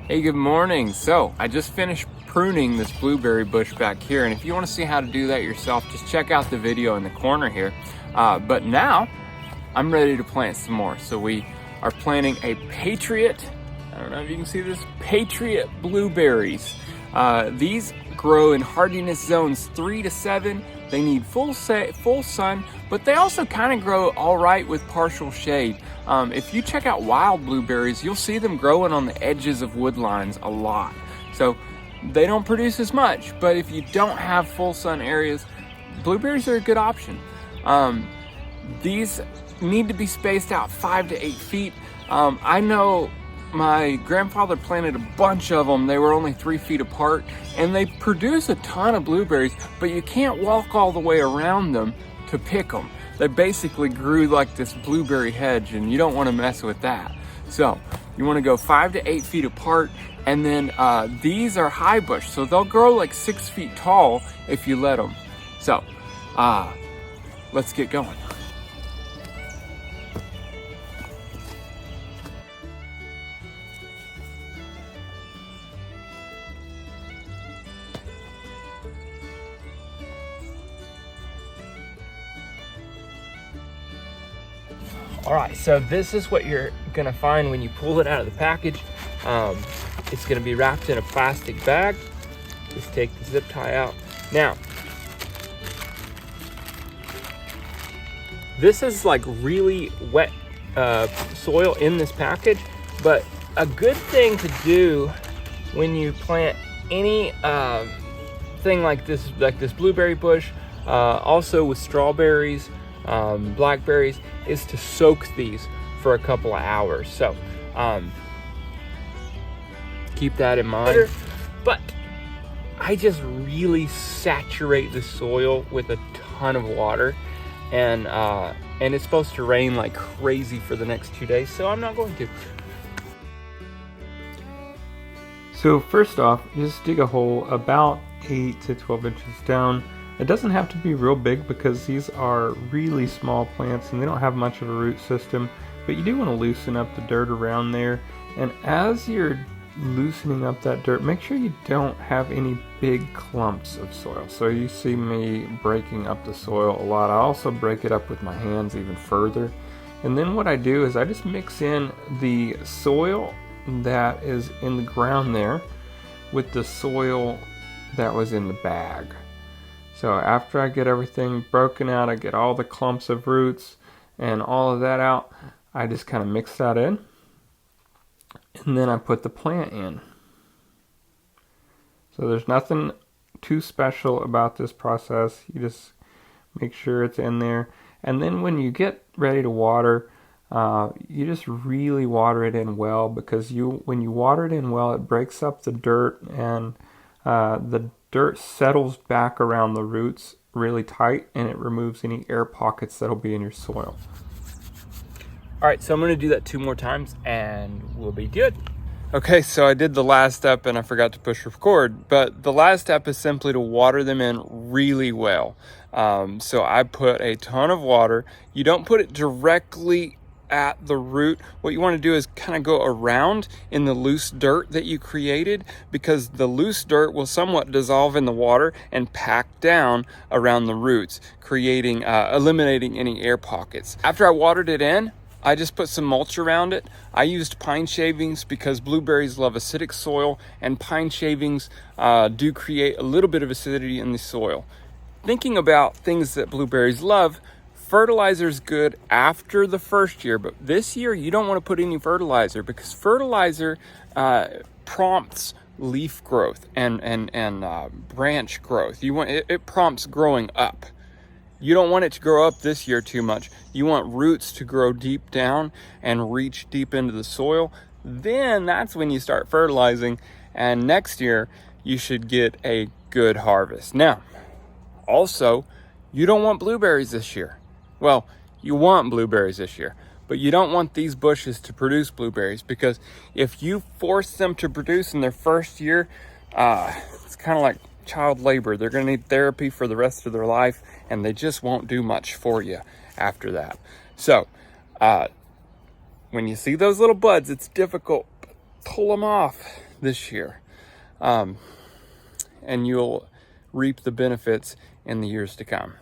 Hey, good morning. So I just finished pruning this blueberry bush back here, and if you want to see how to do that yourself, just check out the video in the corner here. But now I'm ready to plant some more. So we are planting a patriot, I don't know if you can see this, patriot blueberries. These grow in hardiness zones 3 to 7. They need full sun, but they also kind of grow all right with partial shade. If you check out wild blueberries, you'll see them growing on the edges of wood lines a lot. So they don't produce as much, but if you don't have full sun areas, blueberries are a good option. These need to be spaced out 5 to 8 feet. I know my grandfather planted a bunch of them. They were only 3 feet apart, and they produce a ton of blueberries, but you can't walk all the way around them to pick them. They basically grew like this blueberry hedge, and you don't want to mess with that. So you want to go 5 to 8 feet apart, and then these are high bush, so they'll grow like 6 feet tall if you let them. So let's get going. All right, so this is what you're gonna find when you pull it out of the package. It's gonna be wrapped in a plastic bag. Just take the zip tie out. Now, this is like really wet soil in this package, but a good thing to do when you plant any thing like this blueberry bush, also with strawberries, blackberries, is to soak these for a couple of hours. So keep that in mind. But I just really saturate the soil with a ton of water, and it's supposed to rain like crazy for the next 2 days, so I'm not going to. So first off, just dig a hole about 8 to 12 inches down. It doesn't have to be real big because these are really small plants and they don't have much of a root system, but you do want to loosen up the dirt around there. And as you're loosening up that dirt, make sure you don't have any big clumps of soil. So you see me breaking up the soil a lot. I also break it up with my hands even further. And then what I do is I just mix in the soil that is in the ground there with the soil that was in the bag. So after I get everything broken out, I get all the clumps of roots and all of that out, I just kind of mix that in, and then I put the plant in. So there's nothing too special about this process. You just make sure it's in there, and then when you get ready to water, you just really water it in well, because when you water it in well, it breaks up the dirt, and the dirt settles back around the roots really tight, and it removes any air pockets that'll be in your soil. All right, so I'm gonna do that 2 more times and we'll be good. Okay, so I did the last step and I forgot to push record, but the last step is simply to water them in really well. So I put a ton of water. You don't put it directly at the root. What you want to do is kind of go around in the loose dirt that you created, because the loose dirt will somewhat dissolve in the water and pack down around the roots, creating eliminating any air pockets. After I watered it in, I just put some mulch around it. I used pine shavings because blueberries love acidic soil, and pine shavings do create a little bit of acidity in the soil. Thinking about things that blueberries love, fertilizer is good after the first year, but this year you don't want to put any fertilizer, because fertilizer prompts leaf growth and branch growth. It prompts growing up. You don't want it to grow up this year too much. You want roots to grow deep down and reach deep into the soil. Then that's when you start fertilizing, and next year you should get a good harvest. Now, also, you don't want blueberries this year. Well, you want blueberries this year, but you don't want these bushes to produce blueberries, because if you force them to produce in their first year, it's kind of like child labor. They're going to need therapy for the rest of their life, and they just won't do much for you after that. So when you see those little buds, it's difficult. Pull them off. this year. And you'll reap the benefits in the years to come.